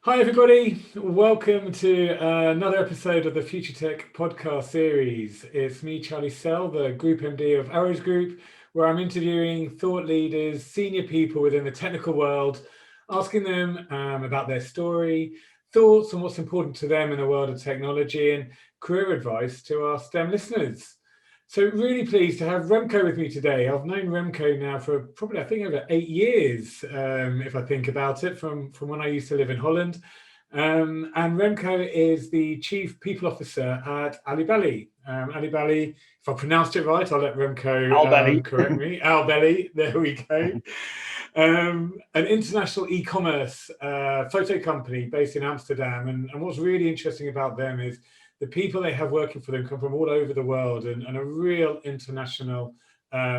Hi, everybody. Welcome to another episode of the Future Tech podcast series. It's me, Charlie Sell, the Group MD of Arrows Group, where I'm interviewing thought leaders, senior people within the technical world, asking them about their story, thoughts on what's important to them in the world of technology, and career advice to our STEM listeners. So really pleased to have Remko with me today. I've known Remko now for probably, I think, over 8 years, if I think about it, from when I used to live in Holland. And Remko is the Chief People Officer at Albelli. Albelli, if I pronounced it right, I'll let Remko Albelli. correct me. Albelli, there we go. An international e-commerce photo company based in Amsterdam. And what's really interesting about them is the people they have working for them come from all over the world and a real international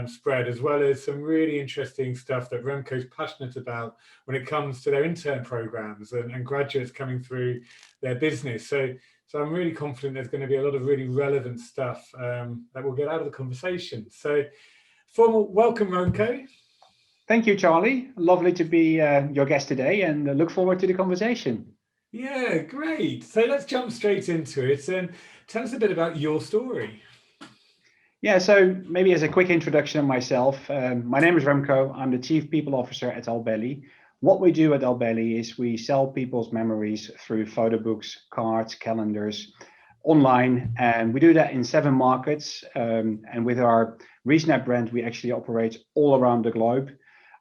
spread, as well as some really interesting stuff that Remco's passionate about when it comes to their intern programs and graduates coming through their business. So I'm really confident there's going to be a lot of really relevant stuff that we'll get out of the conversation. So formal welcome, Remco. Thank you, Charlie. Lovely to be your guest today and look forward to the conversation. Yeah, great. So let's jump straight into it and tell us a bit about your story. Yeah, so maybe as a quick introduction of myself, my name is Remko. I'm the Chief People Officer at Albelli. What we do at Albelli is we sell people's memories through photo books, cards, calendars, online, and we do that in 7 markets. And with our Resnap brand, we actually operate all around the globe.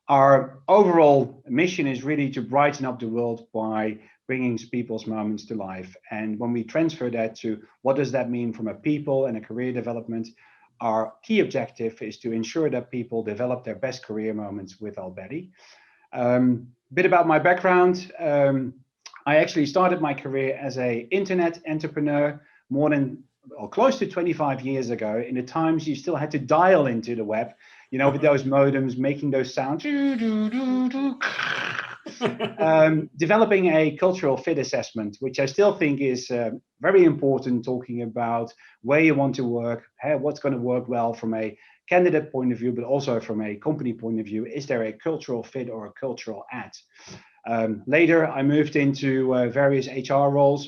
Our overall mission is really to brighten up the world by bringing people's moments to life. And when we transfer that to what does that mean from a people and a career development, our key objective is to ensure that people develop their best career moments with Albelli. Bit about my background. I actually started my career as an internet entrepreneur more than or close to 25 years ago, in the times you still had to dial into the web, with those modems making those sounds. Developing a cultural fit assessment, which I still think is very important, talking about where you want to work, what's going to work well from a candidate point of view, but also from a company point of view. Is there a cultural fit or a cultural add? Later, I moved into various HR roles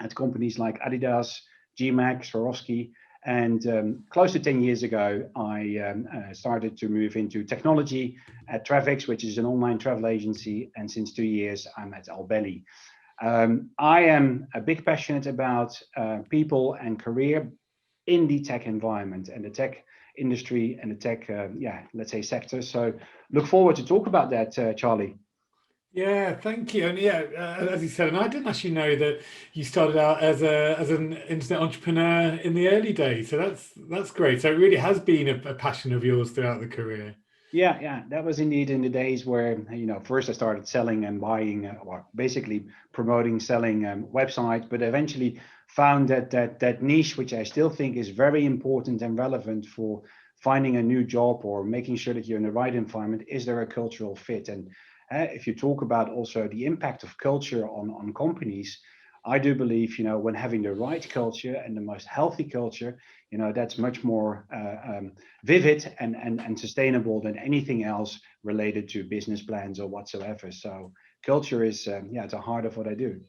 at companies like Adidas, GMAX, Swarovski. And close to 10 years ago, I started to move into technology at Travix, which is an online travel agency. And since 2 years, I'm at Albelli. I am a big passionate about people and career in the tech environment and the tech industry and the tech, let's say sector. So look forward to talk about that, Charlie. Yeah, thank you. And yeah, as you said, and I didn't actually know that you started out as an internet entrepreneur in the early days. So that's great. So it really has been a passion of yours throughout the career. Yeah, that was indeed in the days where, first I started selling and buying, or basically promoting, selling websites, but eventually found that niche, which I still think is very important and relevant for finding a new job or making sure that you're in the right environment. Is there a cultural fit? And if you talk about also the impact of culture on companies, I do believe, when having the right culture and the most healthy culture, that's much more vivid and sustainable than anything else related to business plans or whatsoever. So culture is, at the heart of what I do.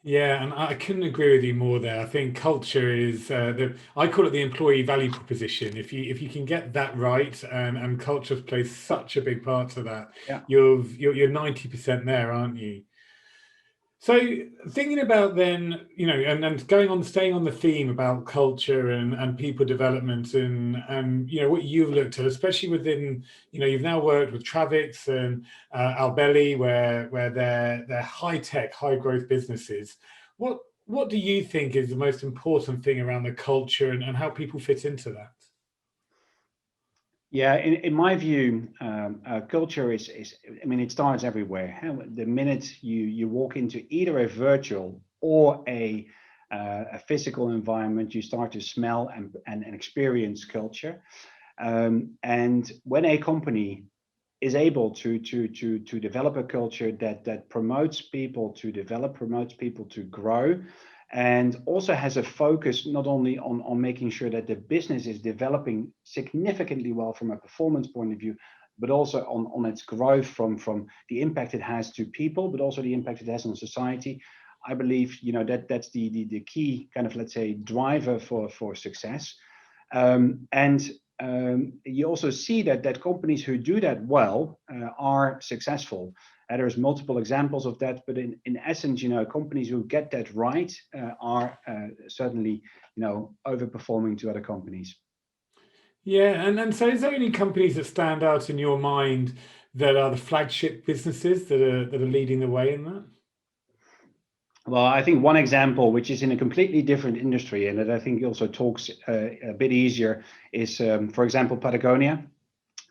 Yeah, and I couldn't agree with you more there. I think culture is I call it the employee value proposition. If you can get that right, and culture plays such a big part to that, Yeah. you're 90% there, aren't you? So thinking about then, and going on, staying on the theme about culture and people development and what you've looked at, especially within, you've now worked with Travix and Albelli, where they're high tech, high growth businesses. What do you think is the most important thing around the culture and how people fit into that? Yeah, in my view, culture I mean, it starts everywhere. The minute you walk into either a virtual or a physical environment, you start to smell and experience culture. And when a company is able to develop a culture that promotes people to develop, promotes people to grow, and also has a focus not only on making sure that the business is developing significantly well from a performance point of view, but also on its growth from the impact it has to people, but also the impact it has on society. I believe that's the key kind of, let's say, driver for success. And you also see that companies who do that well are successful. There's multiple examples of that, but in essence, companies who get that right are certainly, overperforming to other companies. Yeah, and so is there any companies that stand out in your mind that are the flagship businesses that are leading the way in that? Well, I think one example, which is in a completely different industry, and that I think also talks a bit easier, is, for example, Patagonia.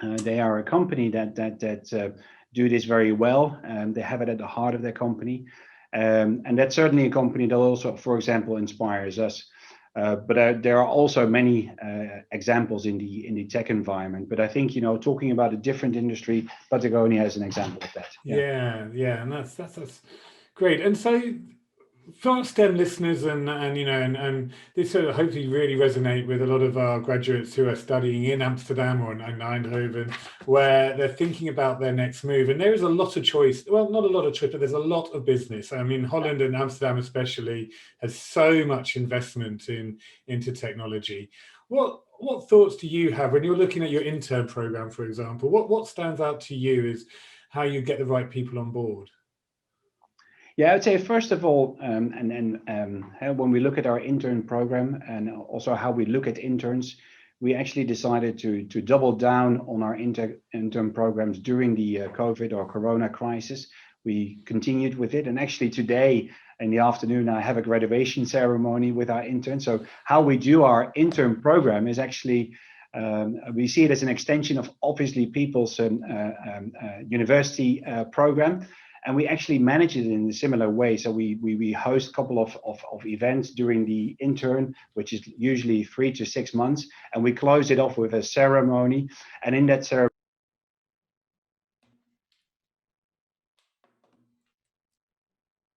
They are a company that do this very well. They have it at the heart of their company, and that's certainly a company that also, for example, inspires us. But there are also many examples in the tech environment. But I think talking about a different industry, Patagonia is an example of that. Yeah, and that's great. And so for our STEM listeners, and this sort of hopefully really resonate with a lot of our graduates who are studying in Amsterdam or in Eindhoven, where they're thinking about their next move. And there is a lot of choice. Well, not a lot of choice, but there's a lot of business. I mean, Holland and Amsterdam especially has so much investment into technology. What thoughts do you have when you're looking at your intern program, for example? What stands out to you is how you get the right people on board? Yeah, I'd say first of all, when we look at our intern program and also how we look at interns, we actually decided to double down on our intern programs during the COVID or Corona crisis. We continued with it, and actually today in the afternoon I have a graduation ceremony with our interns. So how we do our intern program is actually we see it as an extension of obviously people's university program. And we actually manage it in a similar way. So we host a couple of events during the intern, which is usually 3 to 6 months. And we close it off with a ceremony. And in that ceremony,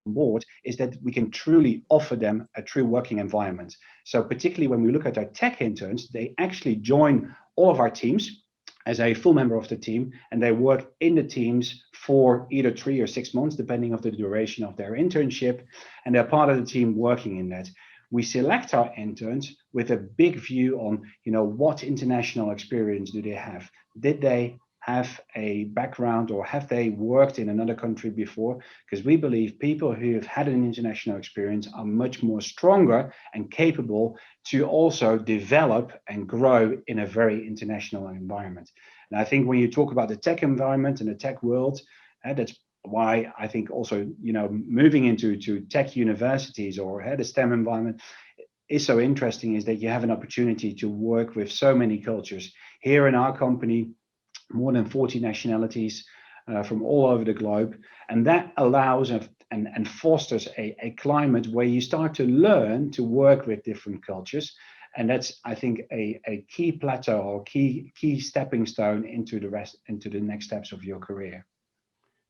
board is that we can truly offer them a true working environment. So particularly when we look at our tech interns, they actually join all of our teams as a full member of the team, and they work in the teams for either 3 or 6 months, depending on the duration of their internship, and they're part of the team working in that. We select our interns with a big view on, what international experience do they have? Did they have a background or have they worked in another country before? Because we believe people who have had an international experience are much more stronger and capable to also develop and grow in a very international environment. And I think when you talk about the tech environment and the tech world, that's why I think also, moving into tech universities or the STEM environment is so interesting, is that you have an opportunity to work with so many cultures. Here in our company, more than 40 nationalities from all over the globe. And that allows and fosters a climate where you start to learn to work with different cultures. And that's, I think, a key plateau or key stepping stone into the next steps of your career.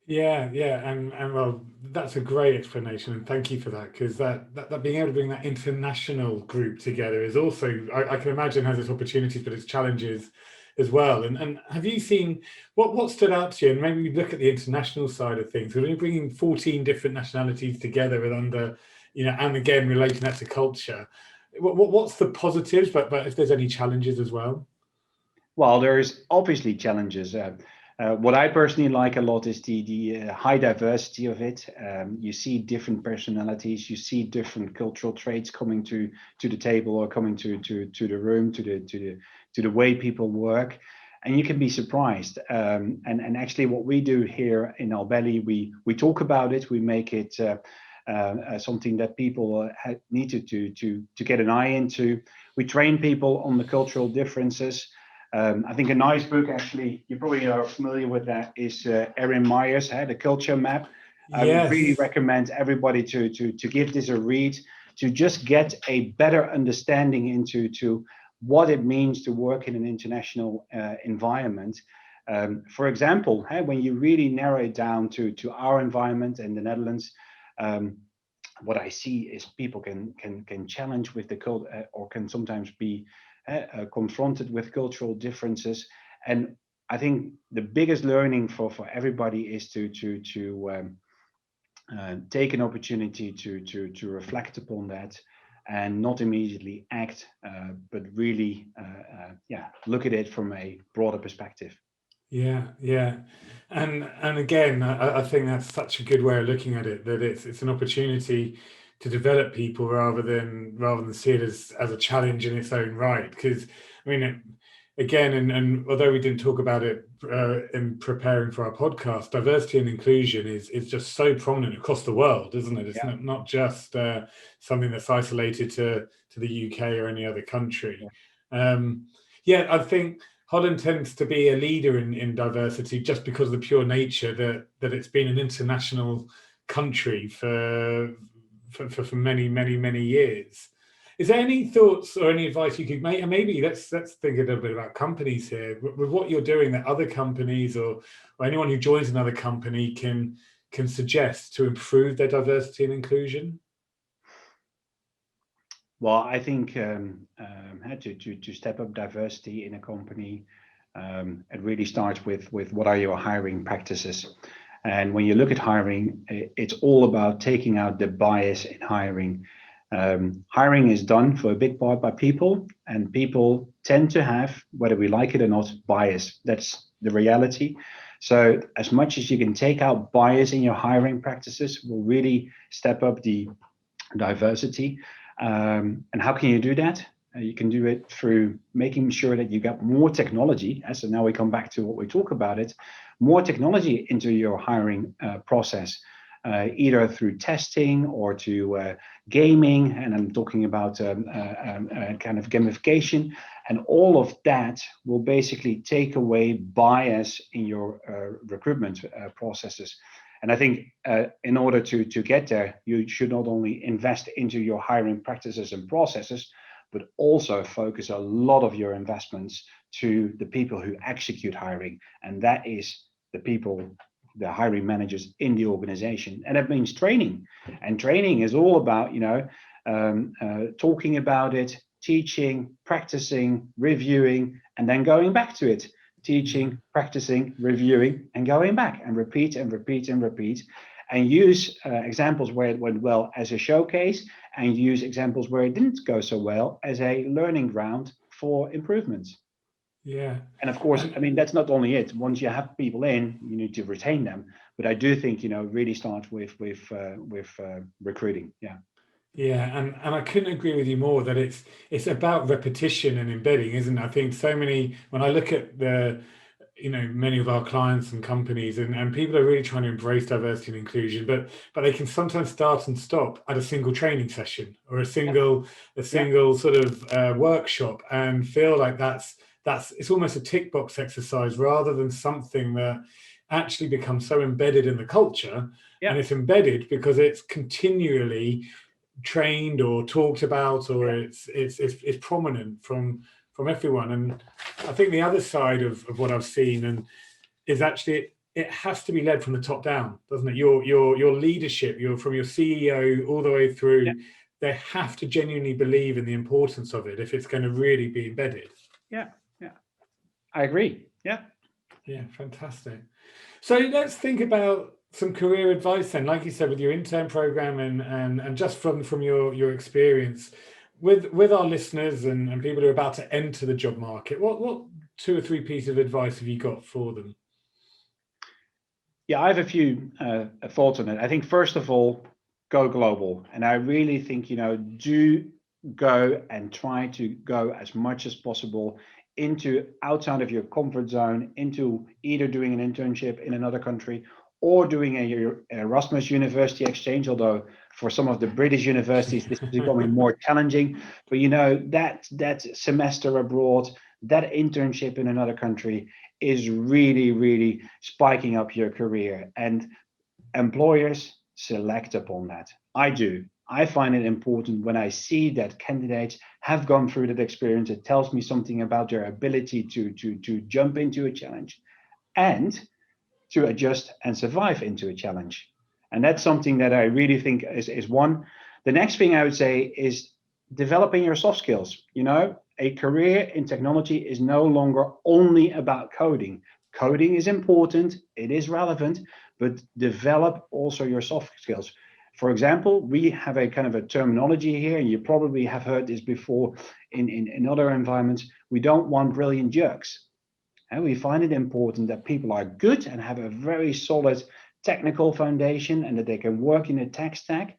Yeah, and well, that's a great explanation, and thank you for that, because that being able to bring that international group together is also, I can imagine, has its opportunities but its challenges as well. And have you seen what stood out to you? And maybe we look at the international side of things. When you're bringing 14 different nationalities together and under, and again relating that to culture, what's the positives? But if there's any challenges as well. Well, there's obviously challenges. What I personally like a lot is the high diversity of it. You see different personalities, you see different cultural traits coming to the table or coming to the room, to the way people work, and you can be surprised. And actually, what we do here in Albelli, we talk about it, we make it something that people need to get an eye into. We train people on the cultural differences. I think a nice book, actually, you probably are familiar with that, is Erin Meyer's The Culture Map. I would really recommend everybody to give this a read, to just get a better understanding into what it means to work in an international environment. For example, when you really narrow it down to our environment in the Netherlands, what I see is people can challenge with the culture or can sometimes be confronted with cultural differences. And I think the biggest learning for everybody is to take an opportunity to reflect upon that and not immediately act, but really look at it from a broader perspective. Yeah. And again, I think that's such a good way of looking at it, that it's an opportunity to develop people rather than see it as a challenge in its own right. Because I mean, again, and although we didn't talk about it in preparing for our podcast, diversity and inclusion is just so prominent across the world, isn't it? It's not just something that's isolated to the UK or any other country. I think Holland tends to be a leader in diversity just because of the pure nature that it's been an international country for many years. Is there any thoughts or any advice you could make? And maybe let's think a little bit about companies here. With what you're doing, that other companies or anyone who joins another company can suggest to improve their diversity and inclusion? Well, I think to step up diversity in a company, it really starts with what are your hiring practices. And when you look at hiring, it's all about taking out the bias in hiring. Hiring is done for a big part by people, and people tend to have, whether we like it or not, bias. That's the reality. So as much as you can take out bias in your hiring practices will really step up the diversity. And how can you do that? You can do it through making sure that you get more technology. So now we come back to what we talk about it, more technology into your hiring process, either through testing or to gaming. And I'm talking about kind of gamification. And all of that will basically take away bias in your recruitment processes. And I think in order to get there, you should not only invest into your hiring practices and processes, but also focus a lot of your investments to the people who execute hiring. And that is the people, the hiring managers in the organization. And that means training. And training is all about, talking about it, teaching, practicing, reviewing, and then going back to it. Teaching, practicing, reviewing, and going back and repeat and repeat and repeat, and use examples where it went well as a showcase, and use examples where it didn't go so well as a learning ground for improvements. Yeah. And of course, I mean, that's not only it. Once you have people in, you need to retain them. But I do think, really start with recruiting. Yeah. Yeah, and I couldn't agree with you more that it's about repetition and embedding, isn't it? I think so many, when I look at many of our clients and companies, and people are really trying to embrace diversity and inclusion, but they can sometimes start and stop at a single training session or a single sort of workshop, and feel like that's it's almost a tick box exercise rather than something that actually becomes so embedded in the culture. And it's embedded because it's continually trained or talked about, or it's prominent from everyone. And I think the other side of what I've seen and is actually it has to be led from the top down, doesn't it? Your leadership, from your CEO all the way through, they have to genuinely believe in the importance of it if it's going to really be embedded. Yeah, I agree. Yeah, fantastic. So let's think about some career advice then, like you said, with your intern program and just from your experience with our listeners and people who are about to enter the job market. What 2 or 3 pieces of advice have you got for them? Yeah, I have a few thoughts on it. I think first of all, go global, and I really think do go and try to go as much as possible into outside of your comfort zone, into either doing an internship in another country or doing a Erasmus University exchange, although for some of the British universities, this is becoming more challenging. But that semester abroad, that internship in another country is really, really spiking up your career. And employers select upon that. I do. I find it important when I see that candidates have gone through that experience. It tells me something about their ability to jump into a challenge and to adjust and survive into a challenge. And that's something that I really think is one. The next thing I would say is developing your soft skills. A career in technology is no longer only about coding. Coding is important, it is relevant, but develop also your soft skills. For example, we have a kind of a terminology here, and you probably have heard this before in other environments. We don't want brilliant jerks. And we find it important that people are good and have a very solid technical foundation and that they can work in a tech stack.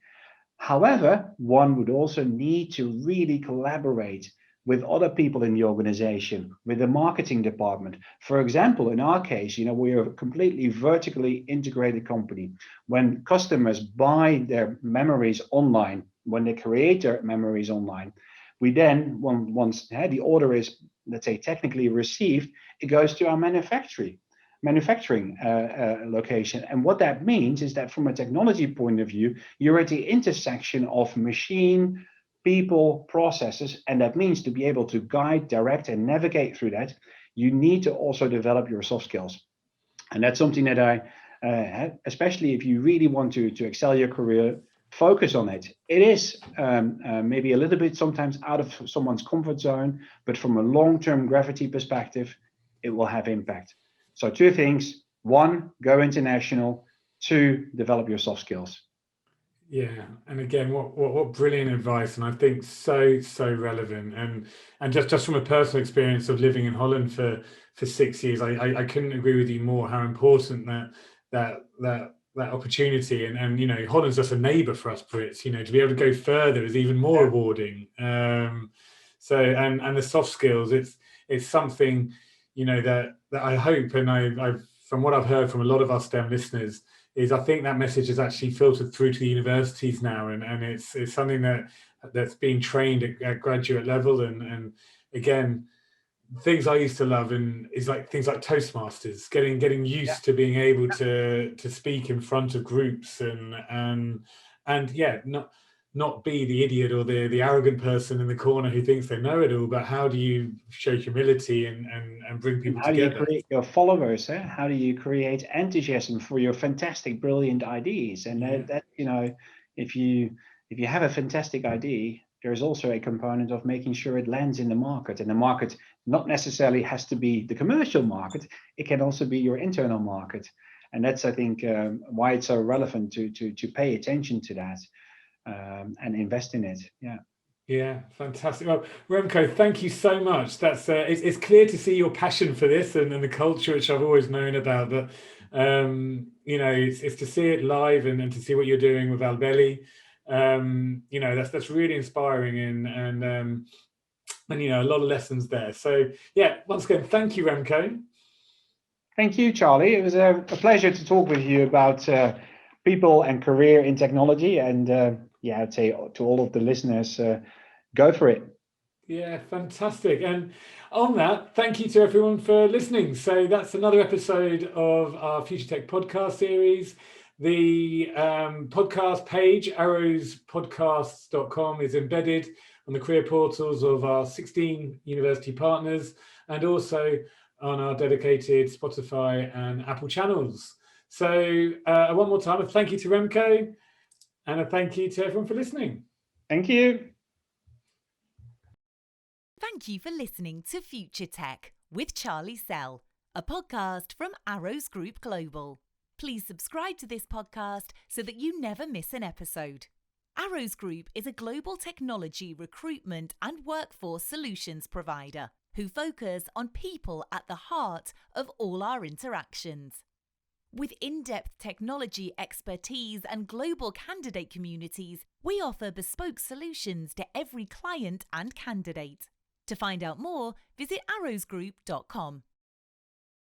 However, one would also need to really collaborate with other people in the organization, with the marketing department. For example, in our case, we are a completely vertically integrated company. When customers buy their memories online, when they create their memories online, we then, once the order is, let's say, technically received, it goes to our manufacturing location. And what that means is that from a technology point of view, you're at the intersection of machine, people, processes, and that means to be able to guide, direct, and navigate through that, you need to also develop your soft skills. And that's something that I, especially if you really want to excel your career, focus on it. It is maybe a little bit sometimes out of someone's comfort zone, but from a long-term gravity perspective, it will have impact. So 2 things: 1, go international; 2, develop your soft skills. Yeah, and again, what brilliant advice, and I think so relevant. And just from a personal experience of living in Holland for 6 years, I couldn't agree with you more how important that opportunity, and Holland's just a neighbour for us Brits. To be able to go further is even more rewarding. So and the soft skills, it's something that I hope, and I've from what I've heard from a lot of our STEM listeners, is I think that message is actually filtered through to the universities now, and it's something that's being trained at graduate level, and again, things I used to love and is like things like Toastmasters, getting used to being able to speak in front of groups and not be the idiot or the arrogant person in the corner who thinks they know it all, but how do you show humility and bring people How do together? you create your followers? How do you create enthusiasm for your fantastic, brilliant ideas? And that if you have a fantastic idea, there's also a component of making sure it lands in the market. And the market not necessarily has to be the commercial market; it can also be your internal market. And that's, I think, why it's so relevant to pay attention to that and invest in it. Yeah. Yeah, fantastic. Well, Remko, thank you so much. That's it's clear to see your passion for this and the culture, which I've always known about. But it's to see it live and to see what you're doing with Albelli. That's really inspiring and a lot of lessons there. So yeah, once again, thank you, Remko. Thank you, Charlie. It was a pleasure to talk with you about people and career in technology. And I'd say to all of the listeners, go for it. Yeah, fantastic. And on that, thank you to everyone for listening. So that's another episode of our Future Tech podcast series. The podcast page, arrowspodcasts.com, is embedded on the career portals of our 16 university partners and also on our dedicated Spotify and Apple channels. So one more time, a thank you to Remko and a thank you to everyone for listening. Thank you. Thank you for listening to Future Tech with Charlie Sell, a podcast from Arrows Group Global. Please subscribe to this podcast so that you never miss an episode. Arrows Group is a global technology recruitment and workforce solutions provider who focus on people at the heart of all our interactions. With in-depth technology expertise and global candidate communities, we offer bespoke solutions to every client and candidate. To find out more, visit arrowsgroup.com.